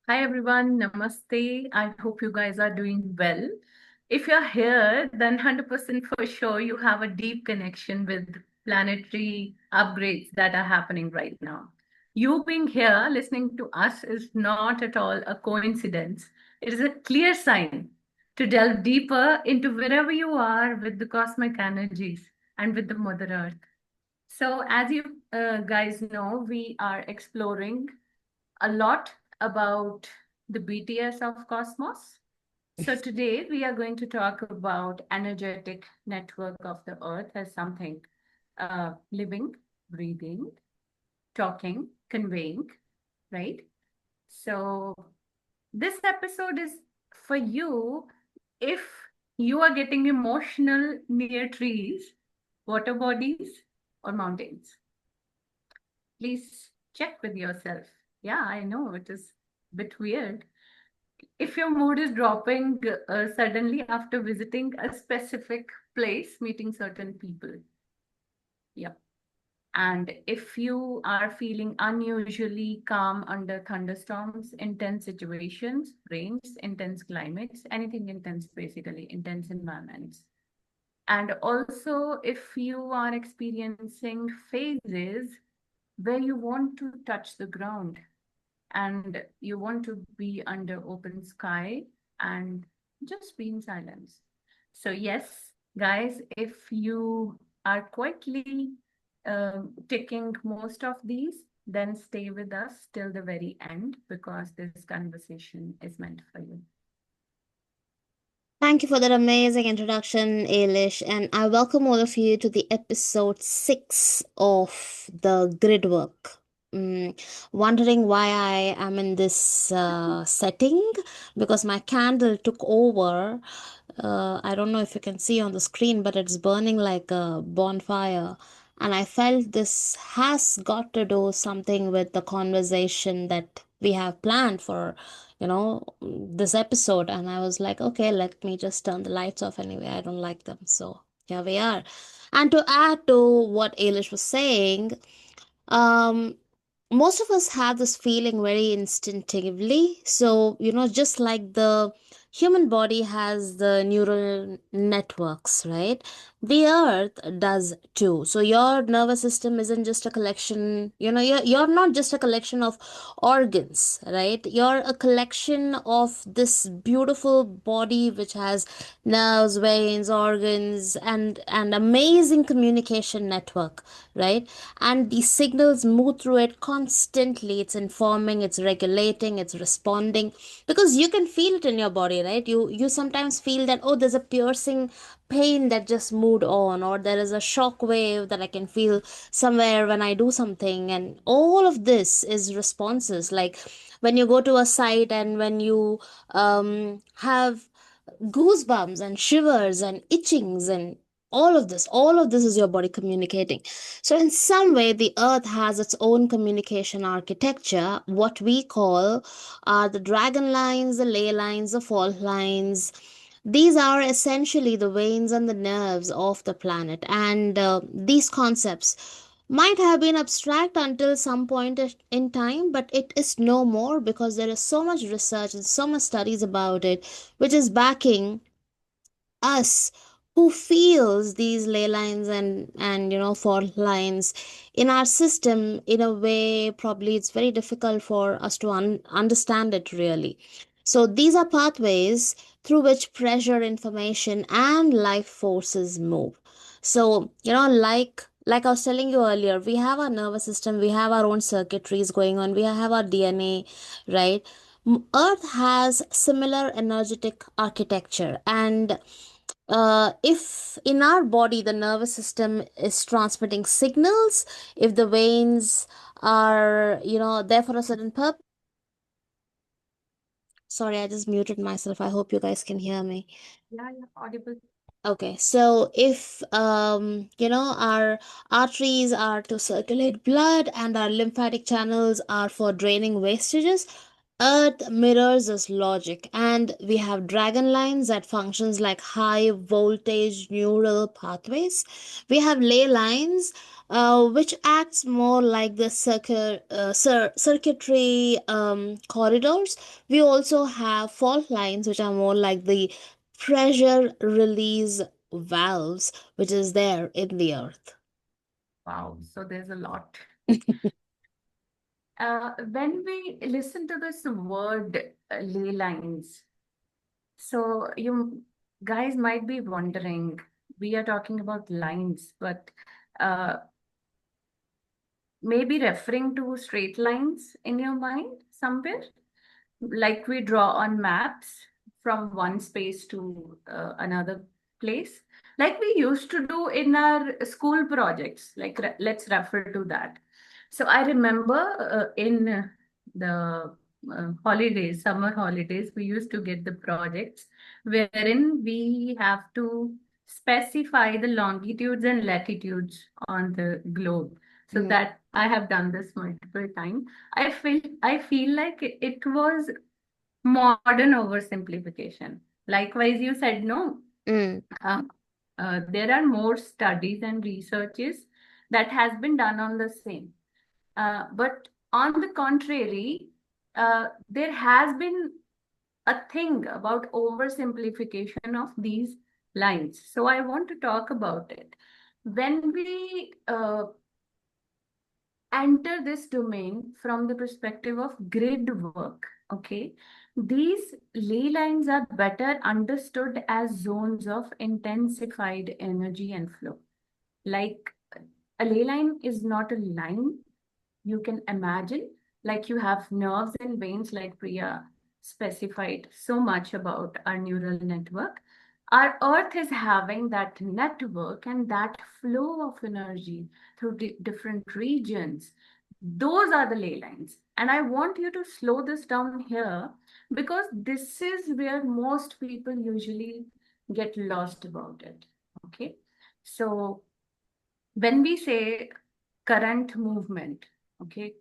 Hi everyone, namaste. I hope you guys are doing well. If you're here, then 100% for sure you have a deep connection with planetary upgrades that are happening right now. You being here listening to us is not at all a coincidence. It is a clear sign to delve deeper into wherever you are with the cosmic energies and with the Mother Earth. So, as you guys know, we are exploring a lot about the BTS of Cosmos. So today we are going to talk about energetic network of the Earth as something living, breathing, talking, conveying, right? So this episode is for you if you are getting emotional near trees, water bodies, or mountains. Please check with yourself. Yeah, I know it is a bit weird. If your mood is dropping suddenly after visiting a specific place, meeting certain people. Yeah. And if you are feeling unusually calm under thunderstorms, intense situations, rains, intense climates, anything intense, basically, intense environments. And also, if you are experiencing phases where you want to touch the ground and you want to be under open sky and just be in silence. So, yes, guys, if you are quietly taking most of these, then stay with us till the very end because this conversation is meant for you. Thank you for that amazing introduction, Ailish, and I welcome all of you to the episode 6 of the Gridwork. Wondering why I am in this setting because my candle took over. I don't know if you can see on the screen, but it's burning like a bonfire. And I felt this has got to do something with the conversation that we have planned for this episode. And I was like, okay, let me just turn the lights off anyway. I don't like them. So here we are. And to add to what Ailish was saying, um, most of us have this feeling very instinctively. So, just like the human body has the neural networks, right? The earth does too. So, your nervous system isn't just a collection, you're not just a collection of organs, right? You're a collection of this beautiful body which has nerves, veins, organs, and amazing communication network, right? And these signals move through it constantly. It's informing, it's regulating, it's responding, because you can feel it in your body, right? You sometimes feel that, oh, there's a piercing pain that just moved on, or there is a shock wave that I can feel somewhere when I do something. And all of this is responses, like when you go to a site and when you have goosebumps and shivers and itchings and all of this is your body communicating. So in some way the earth has its own communication architecture, what we call are the dragon lines, the ley lines, the fault lines. These are essentially the veins and the nerves of the planet, and these concepts might have been abstract until some point in time, but it is no more because there is so much research and so much studies about it, which is backing us who feels these ley lines and fault lines in our system. In a way, probably it's very difficult for us to understand it really. So these are pathways through which pressure, information, and life forces move. So like I was telling you earlier, we have our nervous system, we have our own circuitries going on, we have our DNA, right? Earth has similar energetic architecture, and if in our body the nervous system is transmitting signals, if the veins are there for a certain purpose. Sorry, I just muted myself. I hope you guys can hear me. Yeah, yeah, audible. Okay, so if our arteries are to circulate blood and our lymphatic channels are for draining wastages, Earth mirrors this logic, and we have dragon lines that functions like high voltage neural pathways. We have ley lines which acts more like the circuitry corridors. We also have fault lines, which are more like the pressure release valves, which is there in the earth. Wow, so there's a lot. When we listen to this word ley lines, so you guys might be wondering, we are talking about lines, but uh, maybe referring to straight lines in your mind somewhere, like we draw on maps from one space to another place, like we used to do in our school projects. Like let's refer to that. So I remember in the holidays, summer holidays, we used to get the projects wherein we have to specify the longitudes and latitudes on the globe. So Mm, that I have done this multiple times. I feel like it was modern oversimplification. Likewise, you said no. mm, Uh, there are more studies and researches that has been done on the same. But on the contrary, there has been a thing about oversimplification of these lines. So I want to talk about it. When we enter this domain from the perspective of grid work. Okay, these ley lines are better understood as zones of intensified energy and flow. Like a ley line is not a line you can imagine, like you have nerves and veins, like Priya specified so much about our neural network. Our earth is having that network and that flow of energy through different regions. Those are the ley lines. And I want you to slow this down here because this is where most people usually get lost about it. Okay. So when we say current movement, okay,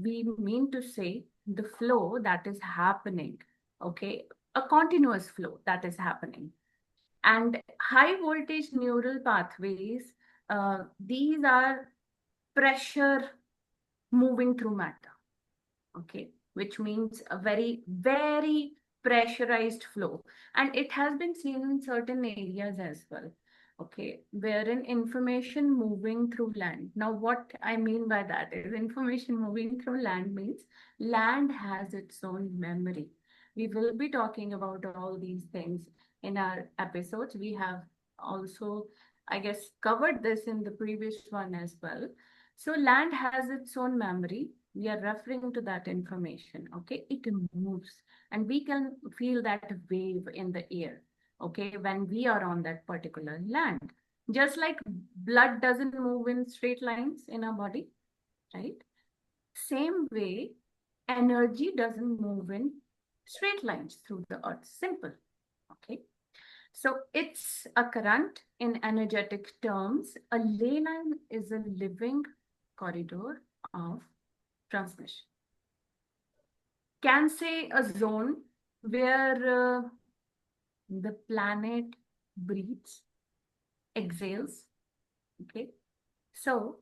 we mean to say the flow that is happening, okay, a continuous flow that is happening. And high voltage neural pathways, these are pressure moving through matter, okay, which means a very, very pressurized flow. And it has been seen in certain areas as well, okay, wherein information moving through land. Now, what I mean by that is information moving through land means land has its own memory. We will be talking about all these things in our episodes. We have also, I guess, covered this in the previous one as well. So land has its own memory. We are referring to that information. Okay, it moves, and we can feel that wave in the air. Okay, when we are on that particular land, just like blood doesn't move in straight lines in our body, right? Same way, energy doesn't move in straight lines through the earth. Simple. Okay. So it's a current in energetic terms. A ley line is a living corridor of transmission. Can say a zone where the planet breathes, exhales. Okay. So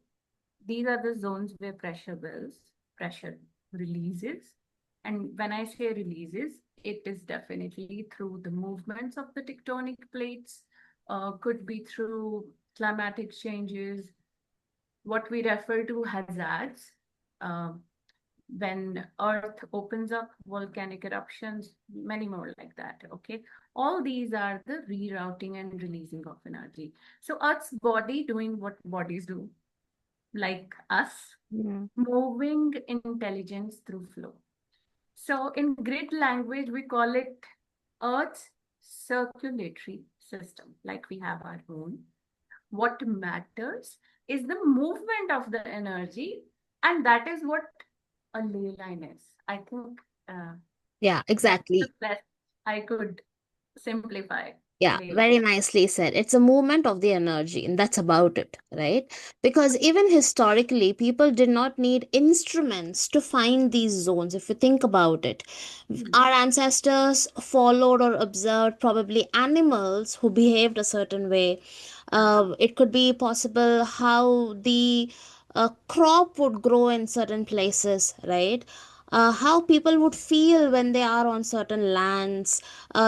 these are the zones where pressure builds, pressure releases. And when I say releases, it is definitely through the movements of the tectonic plates, could be through climatic changes, what we refer to hazards. Uh, when Earth opens up, volcanic eruptions, many more like that. Okay. All these are the rerouting and releasing of energy. So Earth's body doing what bodies do, like us, mm, moving intelligence through flow. So in grid language, we call it Earth's circulatory system, like we have our own. What matters is the movement of the energy, and that is what a ley line is. I think yeah, that's the exactly. best I could simplify Yeah, ley line. very nicely said. It's a movement of the energy, and that's about it, right? Because even historically, people did not need instruments to find these zones. If you think about it, Mhm. our ancestors followed or observed probably animals who behaved a certain way, It could be possible how the crop would grow in certain places, right? How people would feel when they are on certain lands.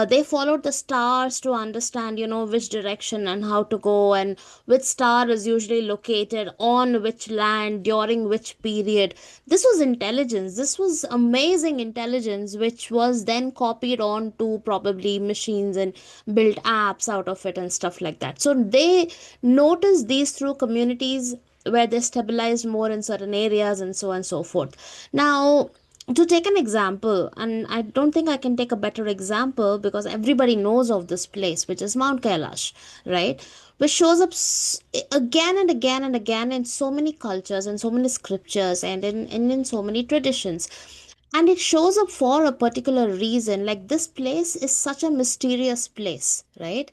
They followed the stars to understand, which direction and how to go, and which star is usually located on which land during which period. This was intelligence. This was amazing intelligence, which was then copied on to probably machines and built apps out of it and stuff like that. So they noticed these through communities where they stabilized more in certain areas and so on and so forth. Now, to take an example, and I don't think I can take a better example because everybody knows of this place, which is Mount Kailash, right? Which shows up again and again and again in so many cultures and so many scriptures and in so many traditions. And it shows up for a particular reason. Like, this place is such a mysterious place, right?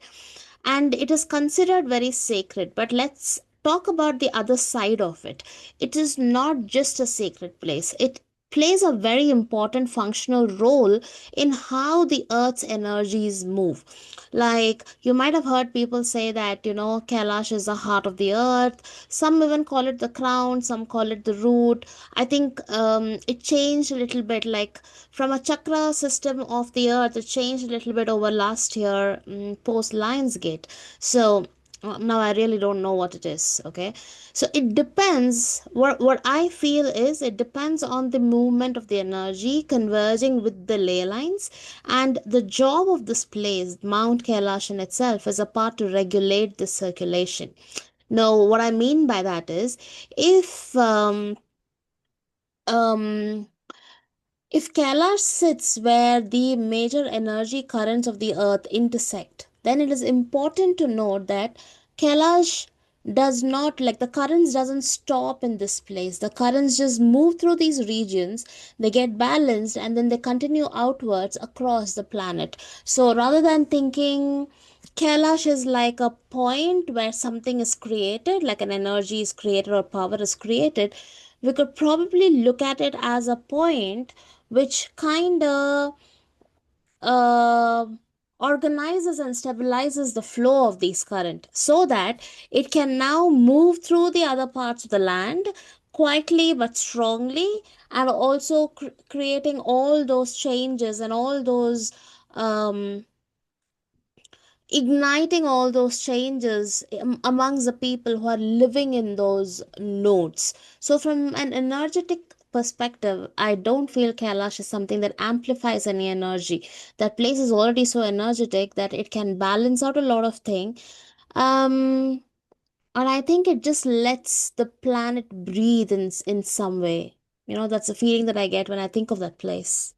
And it is considered very sacred. But let's talk about the other side of it. It is not just a sacred place, it plays a very important functional role in how the earth's energies move. Like, you might have heard people say that, Kailash is the heart of the earth. Some even call it the crown, some call it the root. I think it changed a little bit, like from a chakra system of the earth, it changed a little bit over last year, post Lionsgate. So now I really don't know what it is. Okay, so it depends. What I feel is it depends on the movement of the energy converging with the ley lines, and the job of this place, Mount Kailash in itself, is a part to regulate the circulation. Now, what I mean by that is, if um if Kailash sits where the major energy currents of the earth intersect, then it is important to note that Kailash does not, like, the currents doesn't stop in this place. The currents just move through these regions, they get balanced, and then they continue outwards across the planet. So rather than thinking Kailash is like a point where something is created, like an energy is created or power is created, we could probably look at it as a point which kind of uh, organizes and stabilizes the flow of these current so that it can now move through the other parts of the land quietly but strongly, and also creating all those changes and all those um, igniting all those changes amongst the people who are living in those nodes. So, from an energetic perspective, I don't feel Kailash is something that amplifies any energy. That place is already so energetic that it can balance out a lot of things. Um, and I think it just lets the planet breathe in some way. That's the feeling that I get when I think of that place.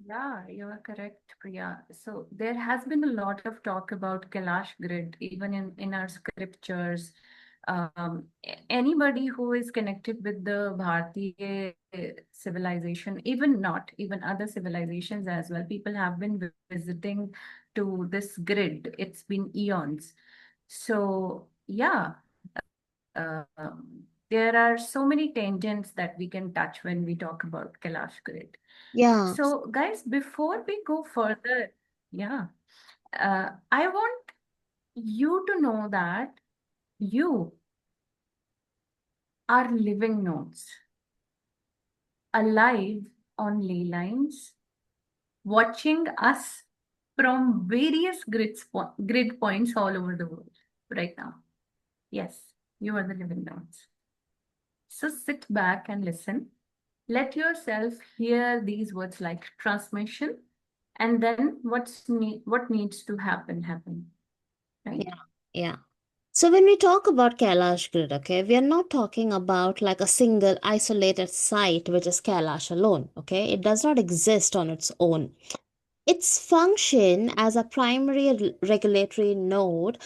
Yeah, you are correct, Priya. So there has been a lot of talk about Kailash grid, even in our scriptures. Anybody who is connected with the Bharatiya civilization, even not even other civilizations as well, people have been visiting to this grid. It's been eons. So yeah, there are so many tangents that we can touch when we talk about Kailash grid. Yeah, So, guys, before we go further, yeah, I want you to know that you are living notes, alive on ley lines, watching us from various grid points all over the world right now. Yes, you are the living notes. So sit back and listen. Let yourself hear these words like transmission, and then what needs to happen, right? yeah, yeah. So when we talk about Kailash grid, okay, we are not talking about like a single isolated site which is Kailash alone, okay? It does not exist on its own. Its function as a primary regulatory node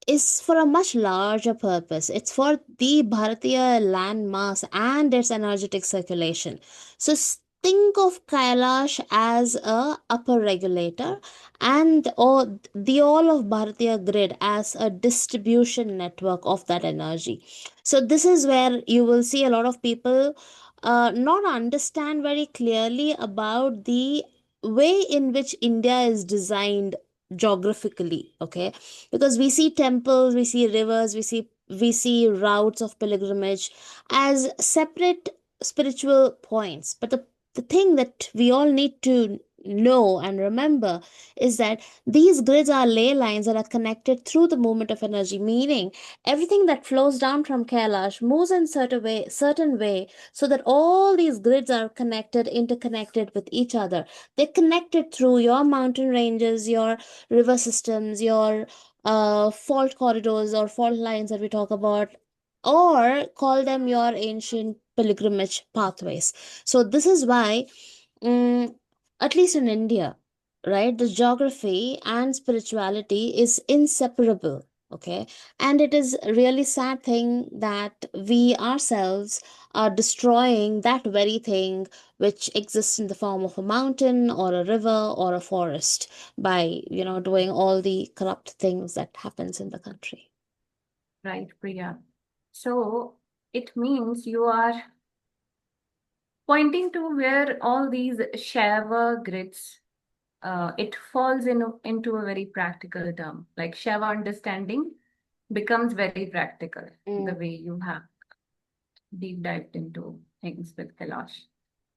is for a much larger purpose. It's for the Bharatiya landmass and its energetic circulation. So think of Kailash as a upper regulator, and or the all of Bharatiya grid as a distribution network of that energy. So this is where you will see a lot of people not understand very clearly about the way in which India is designed geographically, okay? Because we see temples, we see rivers, we see routes of pilgrimage as separate spiritual points. But the thing that we all need to know and remember is that these grids are ley lines that are connected through the movement of energy, meaning everything that flows down from Kailash moves in certain way, so that all these grids are connected, interconnected with each other. They're connected through your mountain ranges, your river systems, your fault corridors or fault lines that we talk about, or call them your ancient pilgrimage pathways. So this is why, mm, at least in India, right, the geography and spirituality is inseparable. Okay, and it is a really sad thing that we ourselves are destroying that very thing which exists in the form of a mountain or a river or a forest by doing all the corrupt things that happens in the country. Right, Priya. So it means you are pointing to where all these Shiva grids, it falls into a very practical term. Like Shiva understanding becomes very practical, the Mm, way you have deep dived into things with Kailash.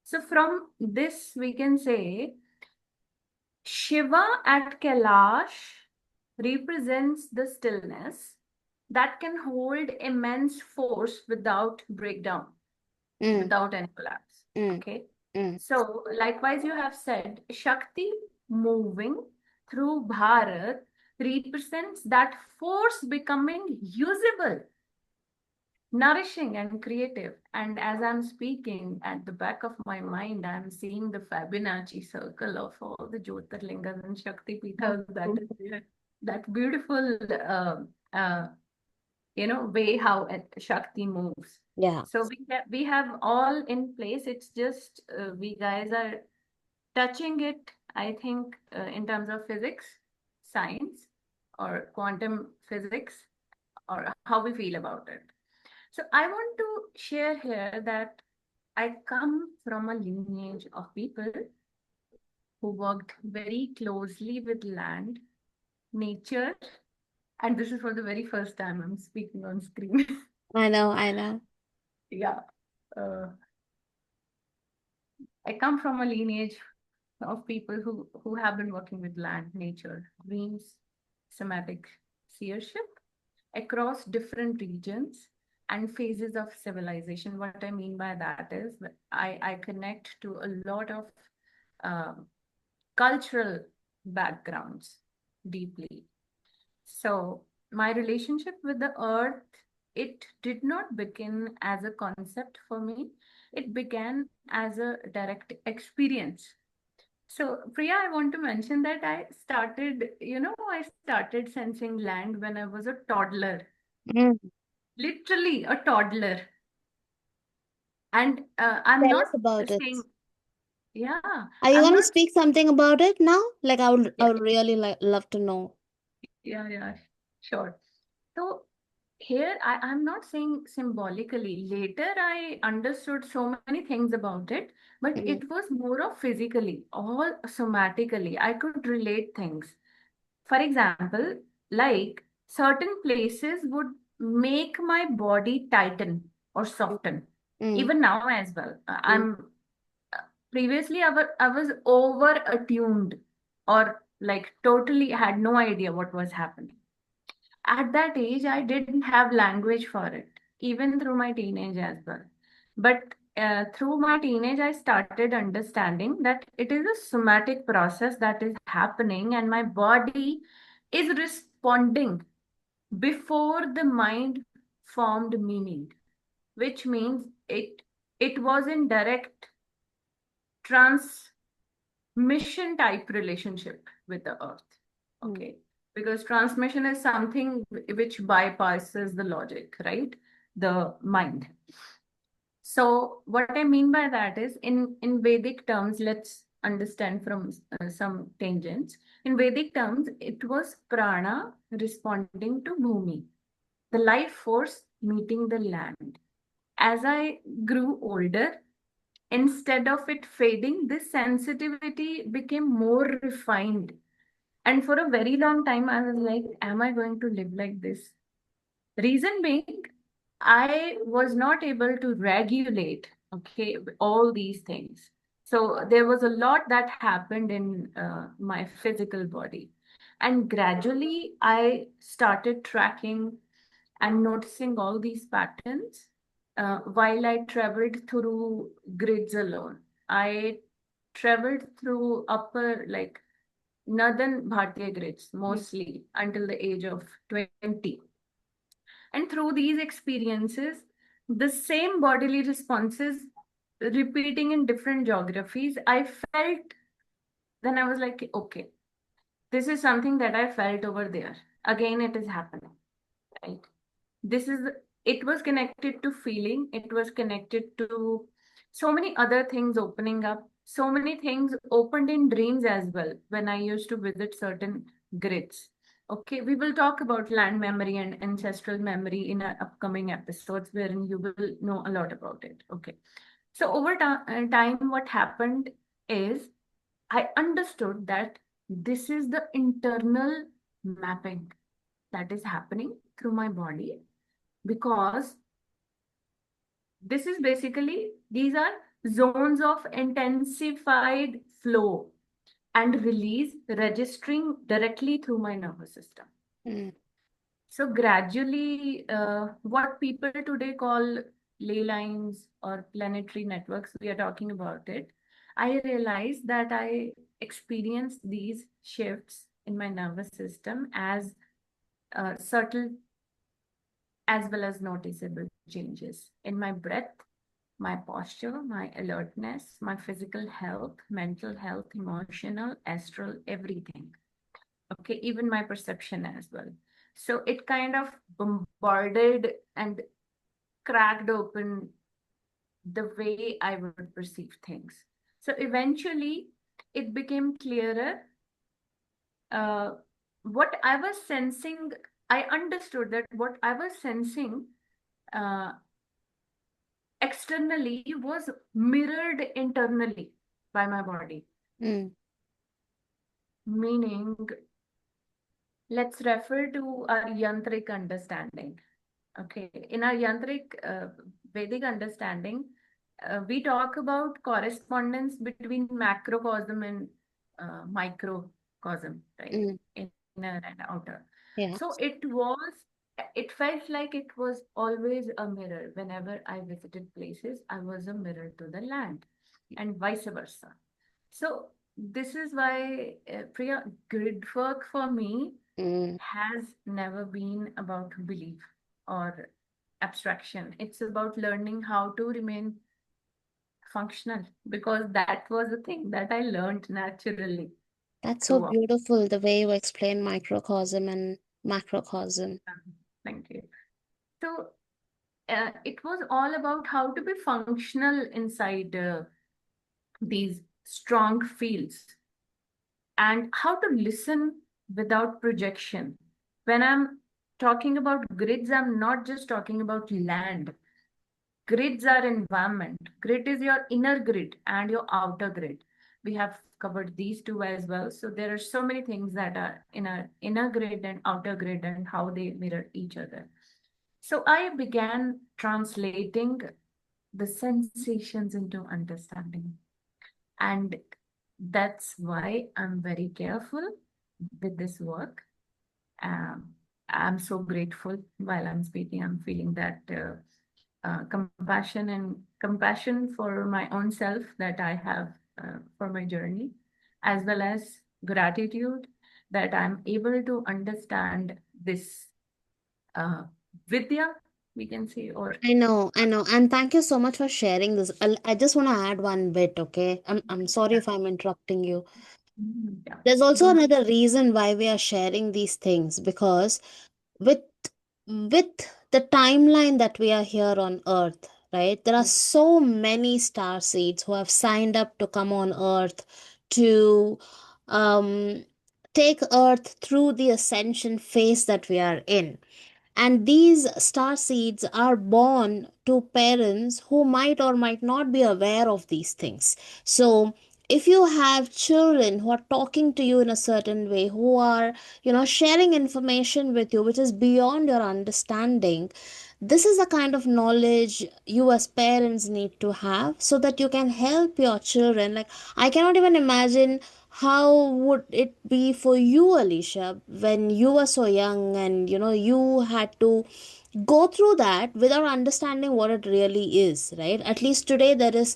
So from this, we can say Shiva at Kailash represents the stillness that can hold immense force without breakdown, mm, without any collapse. mm, Okay. mm, So, likewise, you have said Shakti moving through Bharat represents that force becoming usable, nourishing, and creative. And as I'm speaking, at the back of my mind, I'm seeing the Fibonacci circle of all the Jyotirlingas and Shakti Pithas that is there. That beautiful, uh, way how Shakti moves. yeah. So we have all in place. It's just we guys are touching it, I think, in terms of physics, science, or quantum physics, or how we feel about it. So I want to share here that I come from a lineage of people who worked very closely with land, nature, and this is for the very first time I'm speaking on screen. I know, I know. Yeah. Uh, I come from a lineage of people who have been working with land, nature, dreams, somatic seership across different regions and phases of civilization. What I mean by that is that I connect to a lot of um, cultural backgrounds deeply. So my relationship with the earth, it did not begin as a concept for me. It began as a direct experience. So, Priya, I want to mention that I started sensing land when I was a toddler, Mm. literally a toddler. And I'm Tell not us about it. saying, yeah, Are you I'm going to not, speak something about it now? Like, I yeah, would really love to know. yeah, sure. So, here I'm not saying symbolically. Later, I understood so many things about it, but Mm, it was more of physically, all somatically. I could relate things. For example, like certain places would make my body tighten or mm, soften. mm, Even now as well. mm, I'm previously I was over attuned or like totally had no idea what was happening. At that age, I didn't have language for it, even through my teenage as well. But through my teenage, I started understanding that it is a somatic process that is happening, and my body is responding before the mind formed meaning, which means it was in direct transmission type relationship with the earth. mm, Okay. Because transmission is something which bypasses the logic, right? The mind. So what I mean by that is in Vedic terms, let's understand from some tangents. In Vedic terms, it was prana responding to bhumi, the life force meeting the land. As I grew older, instead of it fading, this sensitivity became more refined. And for a very long time, I was like, am I going to live like this? Reason being, I was not able to regulate, okay, all these things. So there was a lot that happened in my physical body. And gradually, I started tracking and noticing all these patterns while I traveled through grids alone. I traveled through upper, like northern Bharatiya grids mostly until the age of 20. And through these experiences, the same bodily responses repeating in different geographies, I felt, then I was like, okay, this is something that I felt over there. Again, it is happening, right? This is, it was connected to feeling, it was connected to so many other things opening up. So many things opened in dreams as well when I used to visit certain grids. Okay, we will talk about land memory and ancestral memory in our upcoming episodes wherein you will know a lot about it. Okay, so over time what happened is I understood that this is the internal mapping that is happening through my body, because this is basically, these are zones of intensified flow and release registering directly through my nervous system. Mm. So gradually, what people today call ley lines or planetary networks, we are talking about it. I realized that I experienced these shifts in my nervous system as subtle as well as noticeable changes in my breath, my posture, my alertness, my physical health, mental health, emotional, astral, everything. Okay, even my perception as well. So it kind of bombarded and cracked open the way I would perceive things. So eventually it became clearer. Uh, what I was sensing, I understood that what I was sensing uh, externally was mirrored internally by my body. Mm. Meaning, let's refer to our yantric understanding. Okay, in our yantric Vedic understanding, we talk about correspondence between macrocosm and microcosm, right? Mm. Inner and outer. Yeah. So it felt like it was always a mirror. Whenever I visited places, I was a mirror to the land, and vice versa. So this is why, Priya, grid work for me Mm. has never been about belief or abstraction. It's about learning how to remain functional, because that was the thing that I learned naturally That's so throughout. beautiful the way you explain microcosm and macrocosm. Thank you. So it was all about how to be functional inside these strong fields, and how to listen without projection. When I'm talking about grids, I'm not just talking about land. Grids are environment. Grid is your inner grid and your outer grid. We have covered these two as well. So there are so many things that are in our inner grid and outer grid and how they mirror each other. So I began translating the sensations into understanding. And that's why I'm very careful with this work. Um, I'm so grateful while I'm speaking. I'm feeling that compassion for my own self that I have for my journey, as well as gratitude that I'm able to understand this uh, vidya, we can say, or I know. And thank you so much for sharing this. I just want to add one bit, okay? I'm sorry if I'm interrupting you. yeah, There's also don't. another reason why we are sharing these things because with with the timeline that we are here on Earth, right? There are so many star seeds who have signed up to come on Earth to um take Earth through the ascension phase that we are in. And these star seeds are born to parents who might or might not be aware of these things. So if you have children who are talking to you in a certain way, who are, sharing information with you which is beyond your understanding, this is the kind of knowledge you as parents need to have so that you can help your children. Like, I cannot even imagine how would it be for you, Alisha, when you were so young and you had to go through that without understanding what it really is, right? At least today there is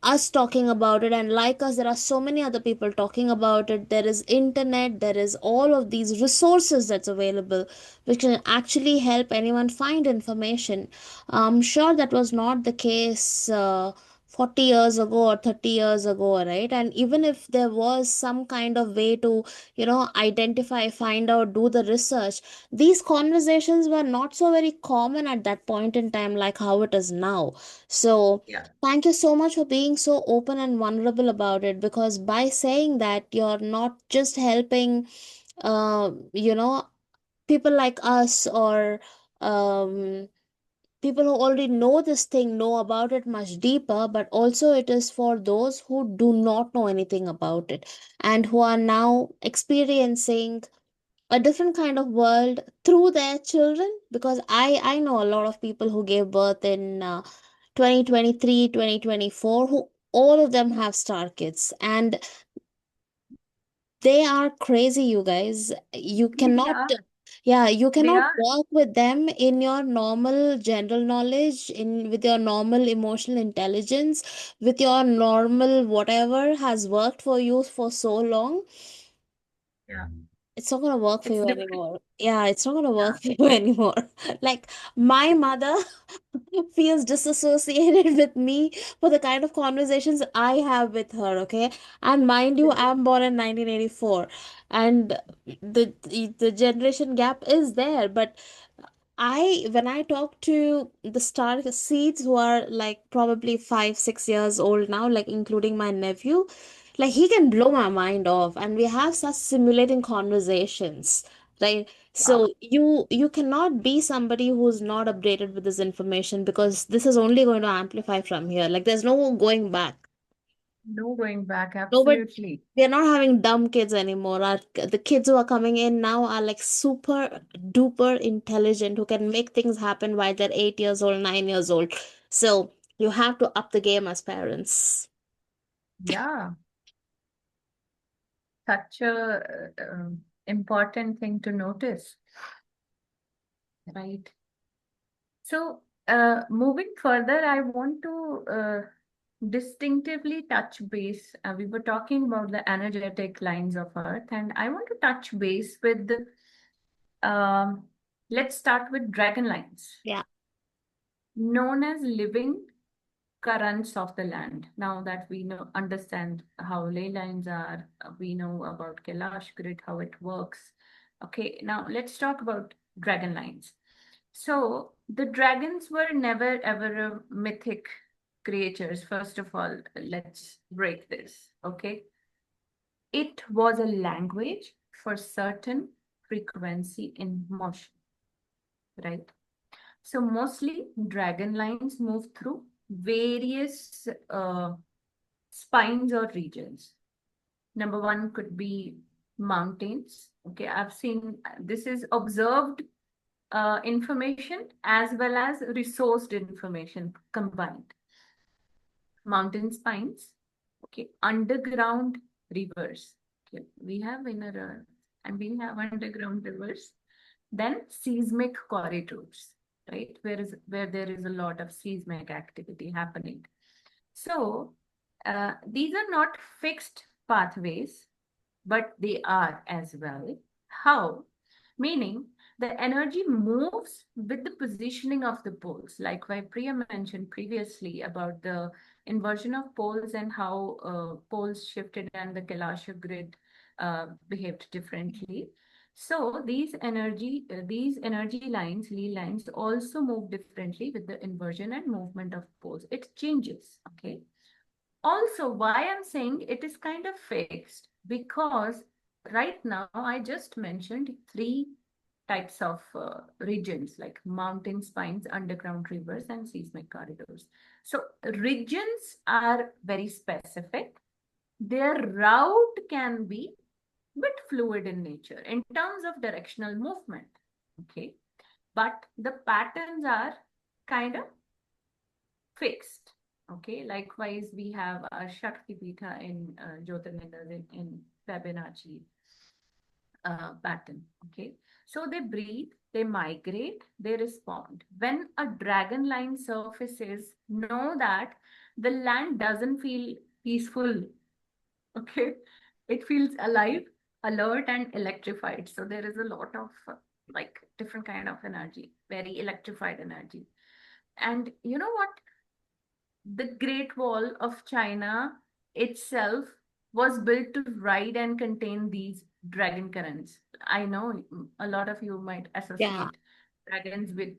us talking about it, and like us there are so many other people talking about it. There is internet, there is all of these resources that's available which can actually help anyone find information. I'm sure that was not the case 40 years ago or 30 years ago, right? And even if there was some kind of way to identify, find out, do the research, these conversations were not so very common at that point in time like how it is now. So Yeah. thank you so much for being so open and vulnerable about it, because by saying that, you're not just helping, you know, people like us, or um, people who already know this thing know about it much deeper, but also it is for those who do not know anything about it and who are now experiencing a different kind of world through their children. Because I know a lot of people who gave birth in 2023, who all of them have star kids, and they are crazy, you guys. You cannot, Yeah, yeah, you they cannot are. work with them in your normal general knowledge, in with your normal emotional intelligence, with your normal whatever has worked for you for so long. Yeah. It's not gonna work for It's you different. anymore. Yeah, it's not gonna Yeah. work for you anymore. Like, my mother feels disassociated with me for the kind of conversations I have with her, okay? And mind you, I'm born in 1984, and the generation gap is there, but when I talk to the star seeds who are like probably 5, 6 years old now, like including my nephew, like he can blow my mind off, and we have such simulating conversations, right? Wow. So you cannot be somebody who's not updated with this information, because this is only going to amplify from here. Like, there's no going back. No going back. No, but Absolutely. we are not having dumb kids anymore. The kids who are coming in now are like super duper intelligent, who can make things happen while they're 8 years old, 9 years old. So you have to up the game as parents. Yeah. Such a important thing to notice, right? So, moving further, I want to distinctively touch base. We were talking about the energetic lines of Earth, and I want to touch base with, um, let's start with dragon lines, Yeah. known as living currents of the land. Now that we know, understand how ley lines are, we know about Kailash grid, how it works. Okay, now let's talk about dragon lines. So the dragons were never ever mythic creatures. First of all, let's break this. Okay, it was a language for certain frequency in motion, right? So mostly dragon lines move through various spines or regions. Number one could be mountains. Okay, I've seen this is observed information as well as resourced information combined. Mountain spines, okay, underground rivers. Okay, we have inner earth and we have underground rivers. Then seismic corridors, right? Where there is a lot of seismic activity happening. So these are not fixed pathways, but they are as well. How? Meaning the energy moves with the positioning of the poles, like what Priya mentioned previously about the inversion of poles and how poles shifted and the Kailasha grid behaved differently. So these energy lines, Lee lines, also move differently with the inversion and movement of poles. It changes. Okay. Also, why I'm saying it is kind of fixed, because right now I just mentioned three types of regions like mountain spines, underground rivers, and seismic corridors. So regions are very specific. Their route can be bit fluid in nature in terms of directional movement. Okay. But the patterns are kind of fixed. Okay. Likewise, we have our Shakti Pitha in Jyotirlingas in Fibonacci pattern. Okay. So they breathe, they migrate, they respond. When a dragon line surfaces, know that the land doesn't feel peaceful. Okay. It feels alive, alert, and electrified. So there is a lot of like different kind of energy, very electrified energy. And you know what? The Great Wall of China itself was built to ride and contain these dragon currents. I know a lot of you might Yeah. associate dragons with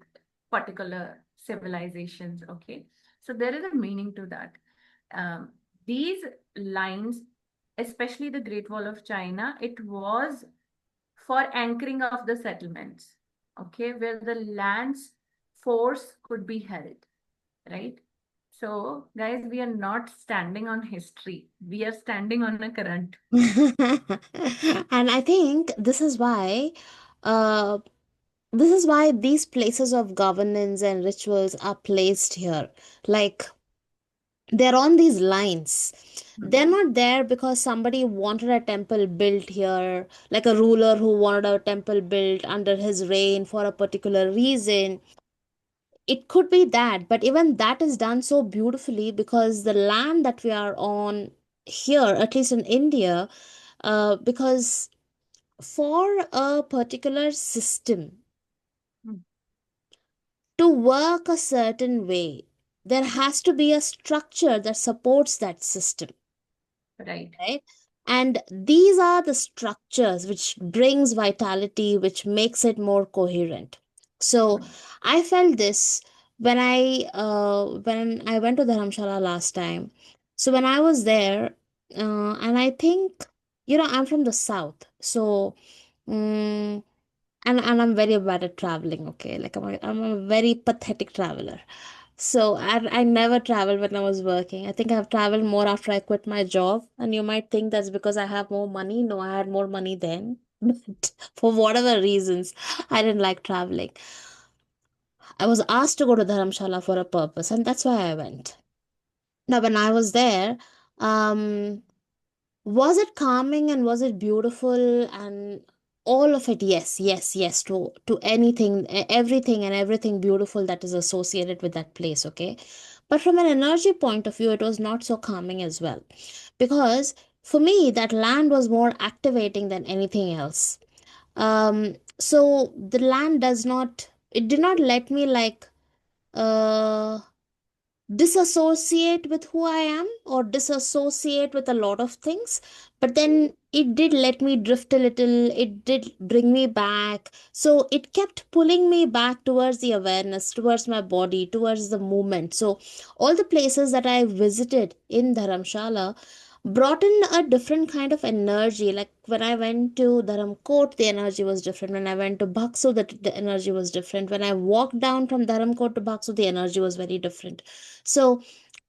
particular civilizations. Okay. So there is a meaning to that. Um, these lines, especially the Great Wall of China, it was for anchoring of the settlements, okay, where the land's force could be held, right? So, guys, we are not standing on history. We are standing on a current. And I think uh, this is why these places of governance and rituals are placed here. Like, they're on these lines. They're Mhm. not there because somebody wanted a temple built here, like a ruler who wanted a temple built under his reign for a particular reason. It could be that, but even that is done so beautifully because the land that we are on here, at least in India, because for a particular system Mm. to work a certain way, there has to be a structure that supports that system, Right. right? And these are the structures which brings vitality, which makes it more coherent. So Mm. I felt this when I went to Dharamshala last time. So when I was there, and I think, I'm from the south, so and I'm very bad at traveling. Okay, like I'm a very pathetic traveler. So I never traveled when I was working. I think I've traveled more after I quit my job. And you might think that's because I have more money. No, I had more money then. But for whatever reasons, I didn't like traveling. I was asked to go to Dharamshala for a purpose, and that's why I went. Now, when I was there, um, was it calming and was it beautiful and all of it? Yes, yes, yes, to anything, everything beautiful that is associated with that place, okay? But from an energy point of view, it was not so calming as well. Because for me, that land was more activating than anything else. So the land it did not let me like uh disassociate with who I am or disassociate with a lot of things. But then it did let me drift a little, it did bring me back. So it kept pulling me back towards the awareness, towards my body, towards the movement. So all the places that I visited in Dharamshala brought in a different kind of energy. Like when I went to Dharamkot, the energy was different. When I went to Bhaksu, the energy was different. When I walked down from Dharamkot to Bhaksu, the energy was very different. So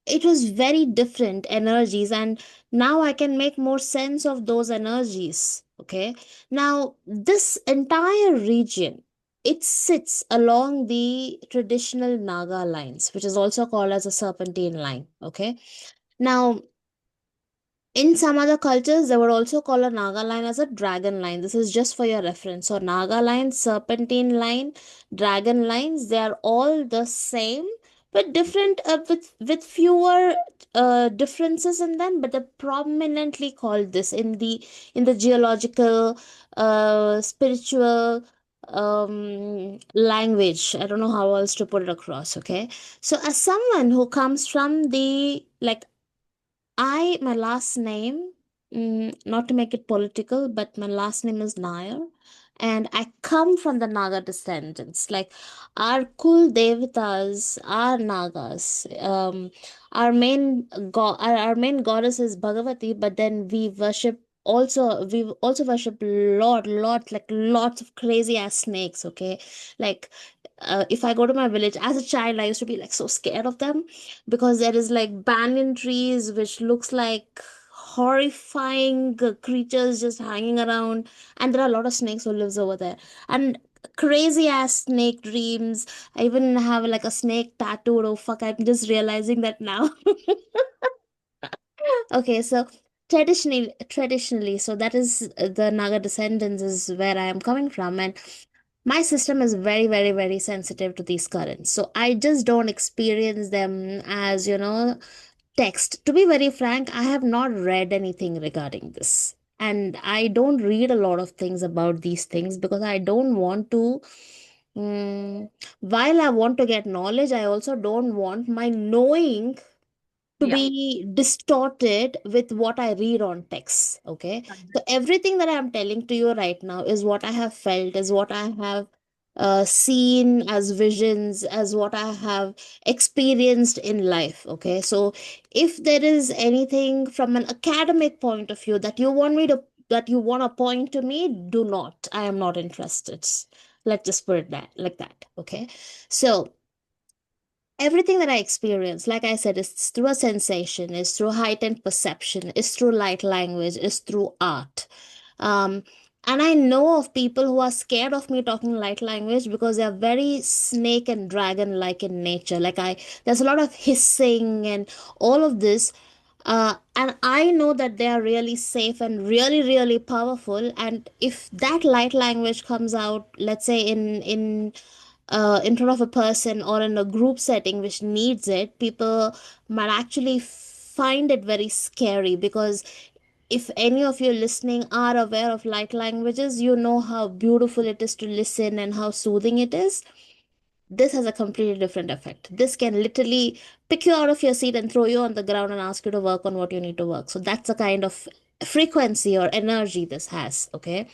it was very different energies, and now I can make more sense of those energies. Okay. Now, this entire region, it sits along the traditional Naga lines, which is also called as a serpentine line. Okay. Now, in some other cultures, they would also call a Naga line as a dragon line. This is just for your reference. So, Naga line, serpentine line, dragon lines, they are all the same, but different, with fewer differences in them. But they're prominently called this in the geological, spiritual language. I don't know how else to put it across. Okay, so as someone who comes from the like my last name, not to make it political, but my last name is Nair, and I come from the Naga descendants. Like our Kul Devatas are Nagas. Our main goddess is Bhagavati, but then we also worship like lots of crazy ass snakes. Okay, like if I go to my village as a child, I used to be like so scared of them because there is like banyan trees which looks like horrifying creatures just hanging around, and there are a lot of snakes who lives over there, and crazy ass snake dreams. I even have like a snake tattooed. Oh fuck, I'm just realizing that now. Okay, so traditionally, so that is the Naga descendants is where I am coming from, and my system is very, very, very sensitive to these currents. So I just don't experience them as, text. To be very frank, I have not read anything regarding this. And I don't read a lot of things about these things because I don't want to. While I want to get knowledge, I also don't want my knowing to Yeah. be distorted with what I read on text. Okay. So everything that I'm telling to you right now is what I have felt, is what I have seen as visions, as what I have experienced in life. Okay. So if there is anything from an academic point of view that you want to point to me, do not. I am not interested. Let's just put it that like that. Okay. So everything that I experience, like I said, is through a sensation, is through heightened perception, is through light language, is through art. Um, and I know of people who are scared of me talking light language because they are very snake and dragon like in nature. There's a lot of hissing and all of this. And I know that they are really safe and really, really powerful. And if that light language comes out, let's say in front of a person or in a group setting which needs it, people might actually find it very scary because if any of you listening are aware of light languages, you know how beautiful it is to listen and how soothing it is. This has a completely different effect. This can literally pick you out of your seat and throw you on the ground and ask you to work on what you need to work. So that's the kind of frequency or energy this has. Okay.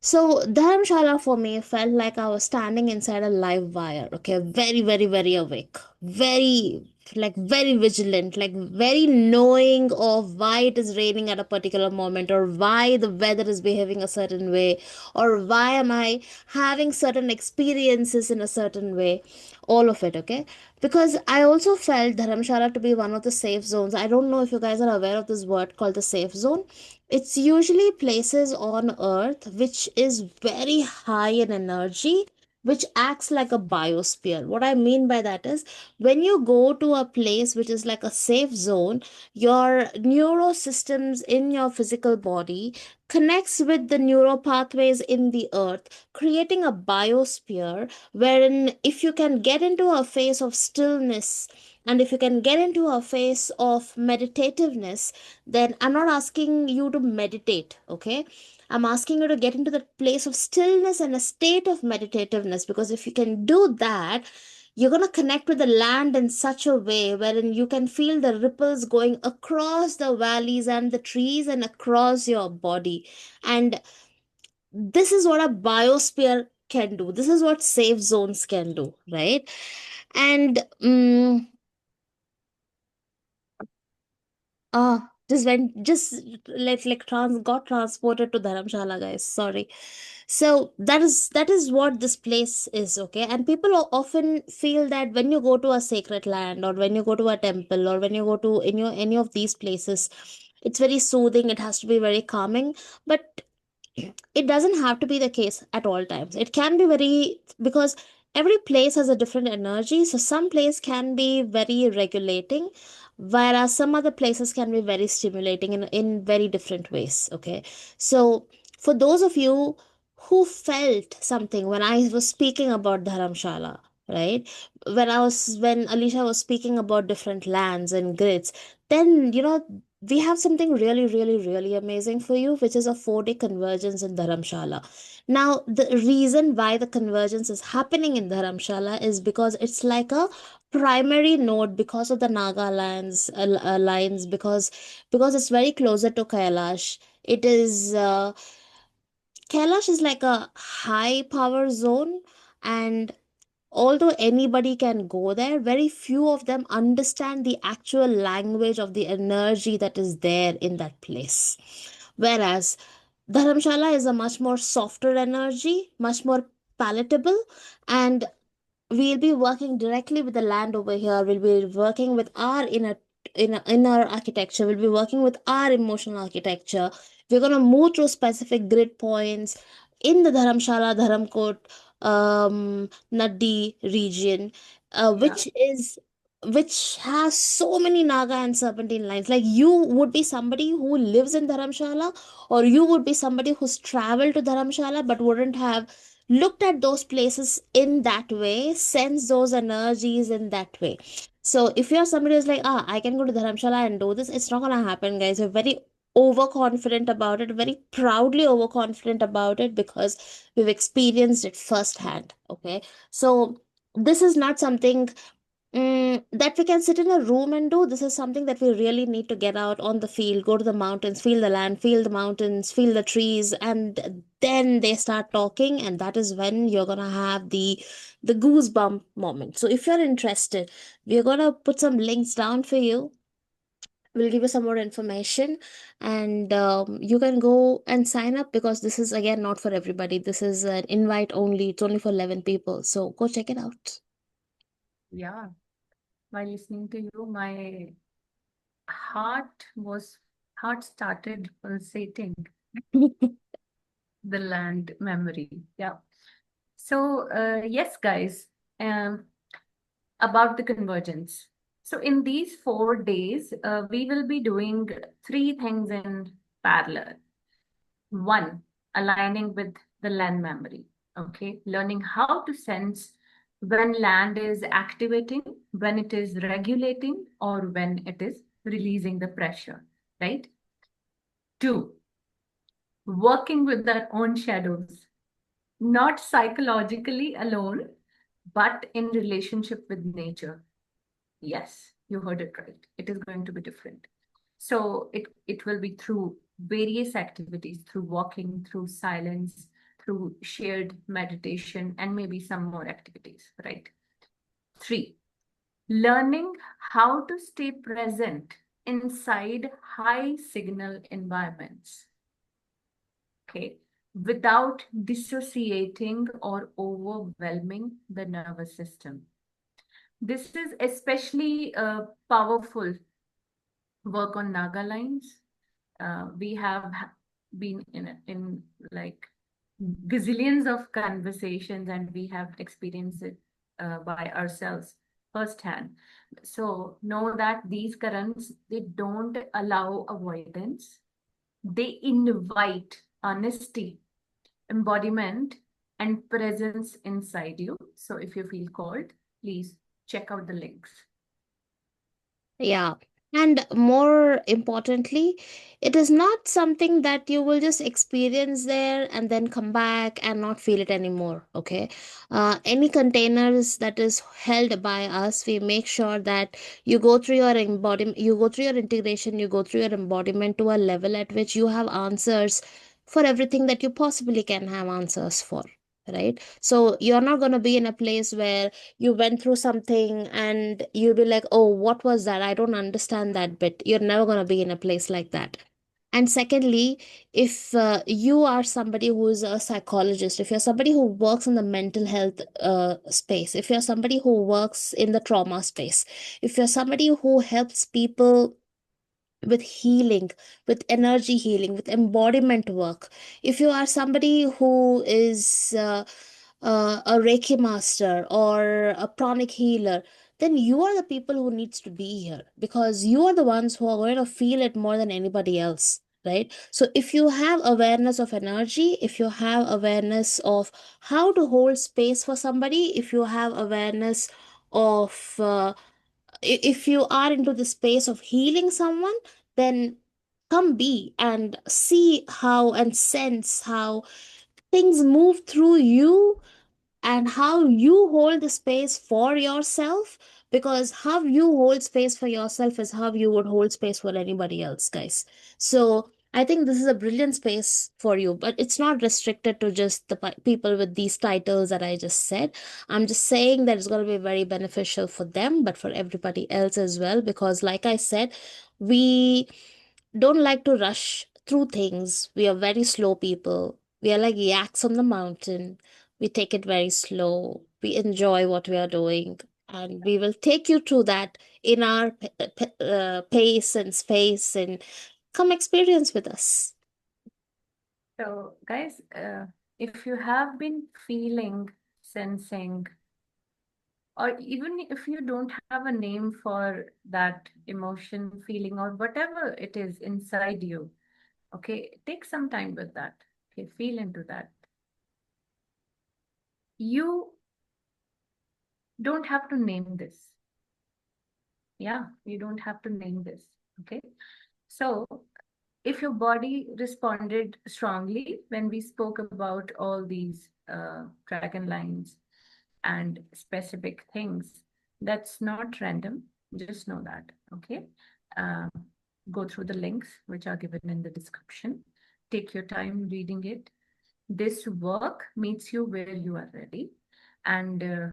So Dharamshala for me felt like I was standing inside a live wire, okay, very, very, very awake, very, like very vigilant, like very knowing of why it is raining at a particular moment, or why the weather is behaving a certain way, or why am I having certain experiences in a certain way, all of it, okay? Because I also felt Dharamshala to be one of the safe zones. I don't know if you guys are aware of this word called the safe zone. It's usually places on Earth which is very high in energy, which acts like a biosphere. What I mean by that is when you go to a place which is like a safe zone, your neurosystems in your physical body connects with the neural pathways in the earth, creating a biosphere wherein if you can get into a phase of stillness and if you can get into a phase of meditativeness, then I'm not asking you to meditate, okay? I'm asking you to get into that place of stillness and a state of meditativeness because if you can do that, you're going to connect with the land in such a way wherein you can feel the ripples going across the valleys and the trees and across your body. And this is what a biosphere can do. This is what safe zones can do, right? And just went just like trans got transported to Dharamshala, guys. Sorry. So that is what this place is, okay? And people often feel that when you go to a sacred land or when you go to a temple or when you go to any of these places, it's very soothing. It has to be very calming, but it doesn't have to be the case at all times. It can be very because every place has a different energy. So some place can be very regulating, whereas some other places can be very stimulating in very different ways. Okay. So for those of you who felt something when I was speaking about Dharamshala, right? When Alisha was speaking about different lands and grids, then we have something really, really, really amazing for you, which is a 4-day convergence in Dharamshala. Now, the reason why the convergence is happening in Dharamshala is because it's like a primary node because of the Naga lines because it's very closer to Kailash. It is Kailash is like a high power zone, and although anybody can go there, very few of them understand the actual language of the energy that is there in that place. Whereas Dharamshala is a much more softer energy, much more palatable, and we'll be working directly with the land over here. We'll be working with our in our architecture. We'll be working with our emotional architecture. We're going to move through specific grid points in the Dharamshala, Dharamkot, Naddi region, Yeah. which has so many Naga and Serpentine lines. Like you would be somebody who lives in Dharamshala, or you would be somebody who's traveled to Dharamshala but wouldn't have looked at those places in that way, sense those energies in that way. So if you're somebody who's like, I can go to Dharamshala and do this, it's not gonna happen, guys. We're very overconfident about it, very proudly overconfident about it because we've experienced it firsthand. Okay. So this is not something that we can sit in a room and do. This is something that we really need to get out on the field, go to the mountains, feel the land, feel the mountains, feel the trees, and then they start talking, and that is when you're gonna have the goosebump moment. So if you're interested, we're gonna put some links down for you. We'll give you some more information, and you can go and sign up, because this is again not for everybody. This is an invite only. It's only for 11 people. So go check it out. Yeah. While listening to you, my heart was heart started pulsating, the land memory. Yeah. So yes, guys, um, about the convergence. So in these 4 days, we will be doing three things in parallel. One, aligning with the land memory. Okay, learning how to sense when land is activating, when it is regulating, or when it is releasing the pressure, right? Two, working with our own shadows, not psychologically alone, but in relationship with nature. Yes, you heard it right. It is going to be different. So it will be through various activities, through walking, through silence, through shared meditation, and maybe some more activities, right? Three, learning how to stay present inside high signal environments, okay, without dissociating or overwhelming the nervous system. This is especially powerful work on Naga lines. We have been in like gazillions of conversations, and we have experienced it by ourselves firsthand. So know that these currents, they don't allow avoidance. They invite honesty, embodiment, and presence inside you. So if you feel called, please check out the links. Yeah. And more importantly, it is not something that you will just experience there and then come back and not feel it anymore. Okay. Any containers that is held by us, we make sure that you go through your embodiment, you go through your integration, you go through your embodiment to a level at which you have answers for everything that you possibly can have answers for. Right. So you're not going to be in a place where you went through something and you'll be like, oh, what was that? I don't understand that bit. You're never going to be in a place like that. And secondly, if you are somebody who is a psychologist, if you're somebody who works in the mental health space, if you're somebody who works in the trauma space, if you're somebody who helps people with healing, with energy healing, with embodiment work, if you are somebody who is a Reiki master or a pranic healer, then you are the people who needs to be here, because you are the ones who are going to feel it more than anybody else. Right. So if you have awareness of energy, if you have awareness of how to hold space for somebody, if you have awareness of if you are into the space of healing someone, then come be and see how and sense how things move through you, and how you hold the space for yourself, because how you hold space for yourself is how you would hold space for anybody else, guys. So I think this is a brilliant space for you, but it's not restricted to just the people with these titles that I just said. I'm just saying that it's going to be very beneficial for them, but for everybody else as well, because like I said, we don't like to rush through things. We are very slow people. We are like yaks on the mountain. We take it very slow. We enjoy what we are doing. and we will take you through that in our pace and space, and come experience with us. So, guys, if you have been feeling, sensing, or even if you don't have a name for that emotion, feeling, or whatever it is inside you, okay, take some time with that. Okay, feel into that. You don't have to name this. Yeah, you don't have to name this. Okay. So, if your body responded strongly when we spoke about all these dragon lines and specific things, that's not random. Just know that. Okay. Uh, Go through the links which are given in the description. Take your time reading it. This work meets you where you are ready. And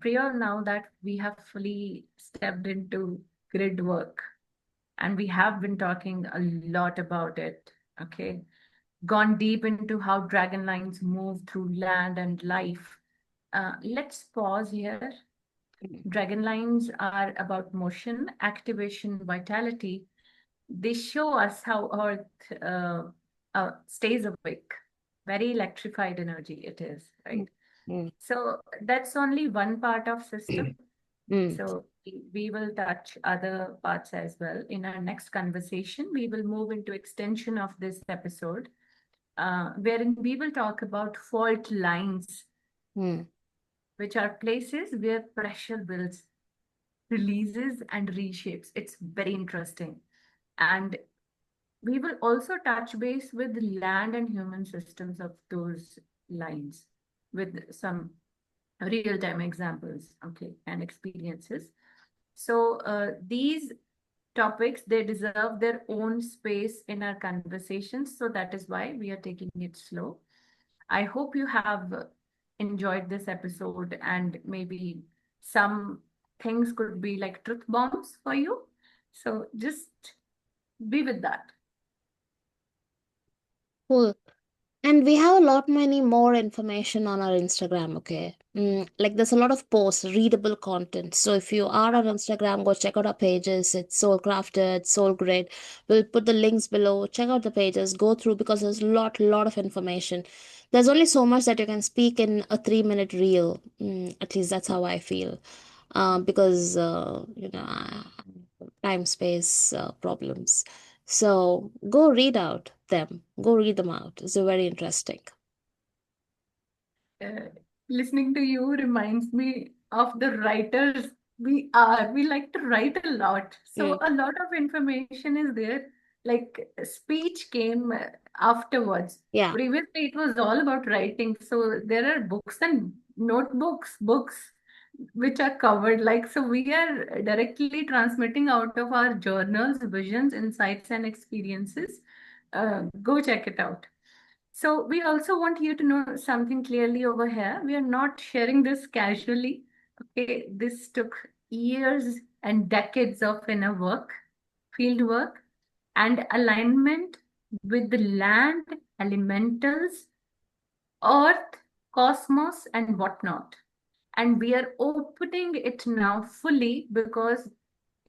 Priya, now that we have fully stepped into grid work, and we have been talking a lot about it, okay? Gone deep into how dragon lines move through land and life. Let's pause here. Dragon lines are about motion, activation, vitality. They show us how Earth stays awake. Very electrified energy it is, Mm, right? mm, So that's only one part of system. mm. So we will touch other parts as well. In our next conversation, we will move into extension of this episode, wherein we will talk about fault lines, Mm. which are places where pressure builds, releases, and reshapes. It's very interesting. And we will also touch base with land and human systems of those lines with some real-time examples, okay, and experiences. So these topics, they deserve their own space in our conversations. So that is why we are taking it slow. I hope you have enjoyed this episode, and maybe some things could be like truth bombs for you. So just be with that. Cool. And we have a lot many more information on our Instagram, okay? Like there's a lot of posts, readable content. So if you are on Instagram, go check out our pages. It's Soul Crafted, Soul Grid. We'll put the links below. Check out the pages, go through because there's a lot of information. There's only so much that you can speak in a 3-minute reel. At least that's how I feel. Because time space problems. So go read out them. Go read them out. It's very interesting. uh, Listening to you reminds me of the writers we are. We like to write a lot. So Mm. a lot of information is there. Like speech came afterwards. Yeah, Previously, it was all about writing. So there are books and notebooks, books which are covered. Like, so we are directly transmitting out of our journals, visions, insights, and experiences. Go check it out. So we also want you to know something clearly over here. We are not sharing this casually. Okay, this took years and decades of inner work, field work, and alignment with the land, elementals, earth, cosmos, and whatnot. And we are opening it now fully because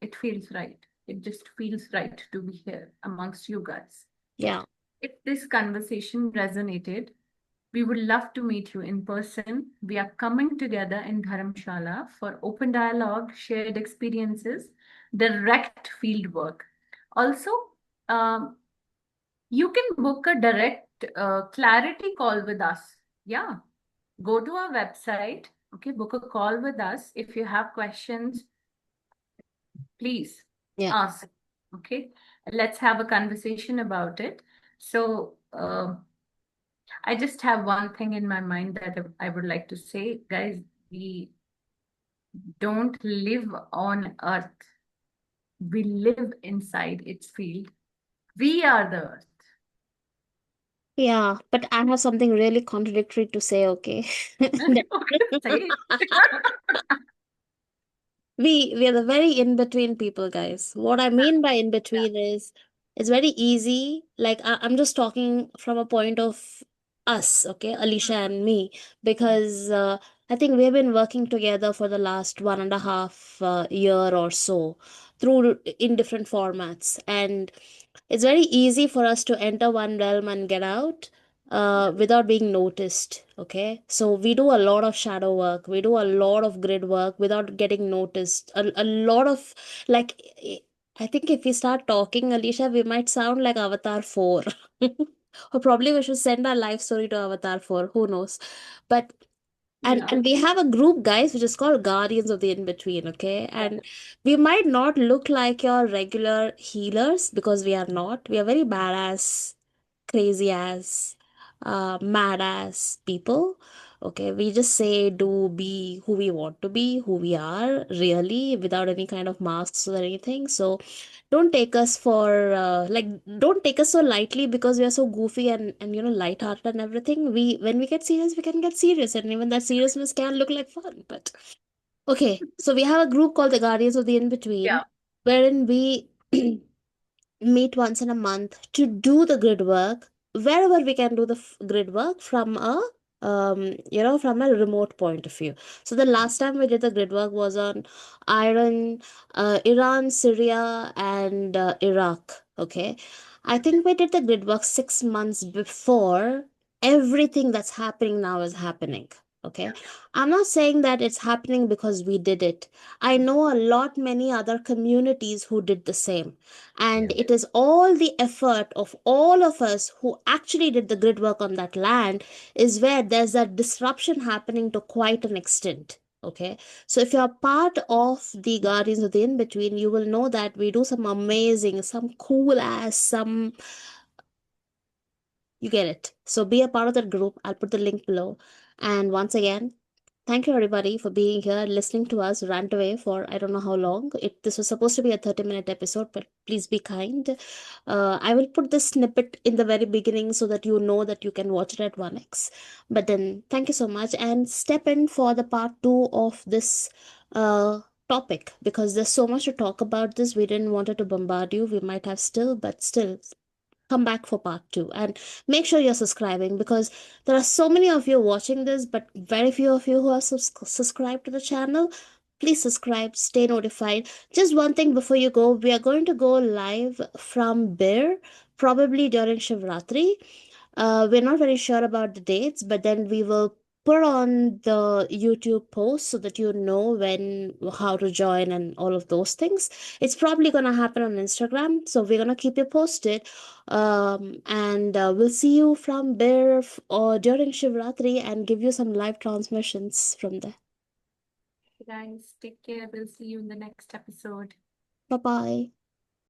it feels right. It just feels right to be here amongst you guys. yeah. If this conversation resonated, we would love to meet you in person. We are coming together in Dharamshala for open dialogue, shared experiences, direct field work. Also, um, you can book a direct clarity call with us. Yeah, go to our website. Okay, book a call with us. If you have questions, please Yeah. ask. Okay, let's have a conversation about it. So, I just have one thing in my mind that I would like to say, guys. We don't live on Earth. We live inside its field. We are the Earth. Yeah, but I have something really contradictory to say, okay? Okay, say it. We are the very in between people, guys. What I mean by in Yeah. between is it's very easy. Like I'm just talking from a point of us, okay, Alisha and me, because I think we have been working together for the last 1.5 year or so through in different formats, and it's very easy for us to enter one realm and get out without being noticed. Okay, so we do a lot of shadow work, we do a lot of grid work without getting noticed. A lot of like, I think if we start talking, Alicia, we might sound like Avatar 4. Or probably we should send our life story to Avatar 4. Who knows? But and Yeah. and we have a group, guys, which is called Guardians of the In Between, okay? And we might not look like your regular healers because we are not. We are very badass, crazy ass, mad ass people. Okay, we just say, do, be who we want to be, who we are, really, without any kind of masks or anything. So don't take us for don't take us so lightly because we are so goofy and lighthearted and everything. We when we get serious, we can get serious, and even that seriousness can look like fun. But okay, so we have a group called the Guardians of the In Between, Yeah. wherein we meet once in a month to do the grid work wherever we can do the grid work from a from a remote point of view. So the last time we did the grid work was on Iran, Syria, and Iraq. Okay, I think we did the grid work 6 months before everything that's happening now is happening. Okay, I'm not saying that it's happening because we did it. I know a lot many other communities who did the same, and it is all the effort of all of us who actually did the grid work on that land is where there's that disruption happening to quite an extent. Okay, so if you're part of the Guardians of the In Between, you will know that we do some amazing, some cool ass, some, you get it. So be a part of that group. I'll put the link below. And once again, thank you everybody for being here, listening to us rant away for I don't know how long. This was supposed to be a 30-minute episode, but please be kind. I will put this snippet in the very beginning so that you know that you can watch it at 1x. But then thank you so much and step in for the part 2 of this topic, because there's so much to talk about this. We didn't want it to bombard you. We might have still, but still come back for part 2 and make sure you're subscribing, because there are so many of you watching this but very few of you who are subscribed to the channel. Please subscribe, stay notified. Just one thing before you go, we are going to go live from Bear probably during Shivratri. We're not very sure about the dates, but then we will put on the YouTube post so that you know when, how to join, and all of those things. It's probably gonna happen on Instagram, so we're gonna keep you posted. And we'll see you from there or during Shivratri and give you some live transmissions from there. Guys, take care. We'll see you in the next episode. Bye bye.